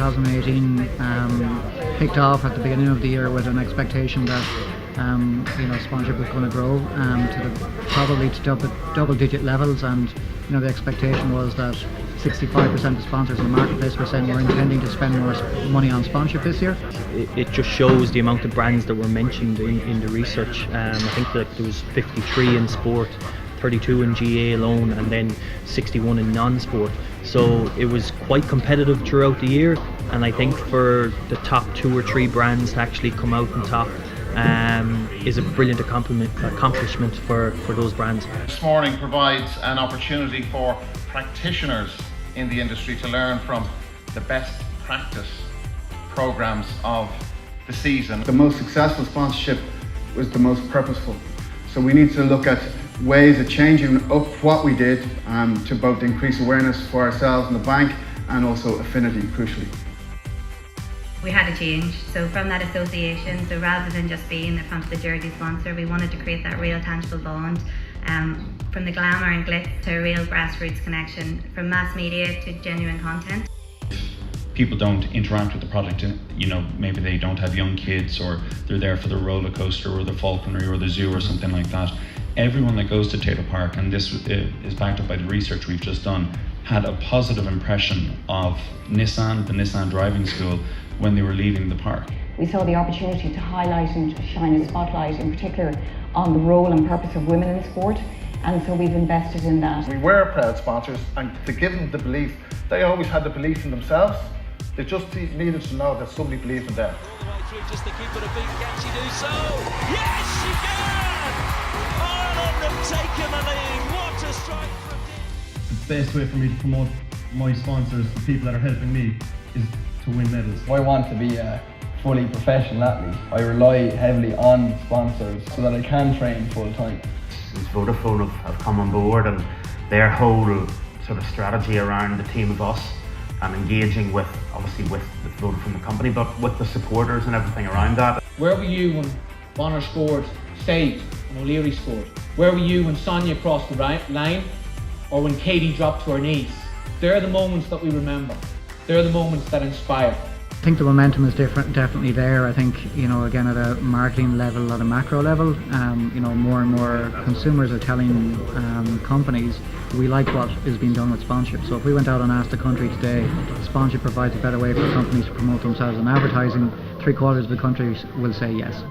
2018 kicked off at the beginning of the year with an expectation that sponsorship was going to grow probably to double-digit levels, and the expectation was that 65% of sponsors in the marketplace were saying we're intending to spend more money on sponsorship this year. It just shows the amount of brands that were mentioned in the research. I think that there was 53 in sport, 32 in GA alone, and then 61 in non-sport. So it was quite competitive throughout the year, and I think for the top 2 or 3 brands to actually come out on top is a brilliant accomplishment for those brands. This morning provides an opportunity for practitioners in the industry to learn from the best practice programs of the season. The most successful sponsorship was the most purposeful. So we need to look at ways of changing up what we did to both increase awareness for ourselves and the bank, and also affinity, crucially. We had a change, so from that association, so rather than just being the front of the jersey sponsor, we wanted to create that real tangible bond, from the glamour and glitz to a real grassroots connection, from mass media to genuine content. People don't interact with the product, maybe they don't have young kids, or they're there for the roller coaster or the falconry or the zoo or something like that. Everyone that goes to Taylor Park, and this is backed up by the research we've just done, had a positive impression of Nissan, the Nissan driving school, when they were leaving the park. We saw the opportunity to highlight and to shine a spotlight in particular on the role and purpose of women in sport, and so we've invested in that. We were proud sponsors, and to give them the belief, they always had the belief in themselves. They just needed to know that somebody believed in them. Just to keep it a beat, can she do so? Yes, she can! Ireland have taken the lead. What a strike from Dean. The best way for me to promote my sponsors, the people that are helping me, is to win medals. I want to be a fully professional athlete. I rely heavily on sponsors so that I can train full time. Since Vodafone have come on board, and their whole sort of strategy around the team of us and engaging with Vodafone the company, but with the supporters and everything around that. Where were you when Bonner scored, saved, and O'Leary scored? Where were you when Sonia crossed the line, or when Katie dropped to her knees? They're the moments that we remember. They're the moments that inspire. I think the momentum is definitely there. I think, again, at a marketing level, at a macro level, more and more consumers are telling companies, we like what is being done with sponsorship. So if we went out and asked the country today, sponsorship provides a better way for companies to promote themselves in advertising, 3/4 of the country will say yes.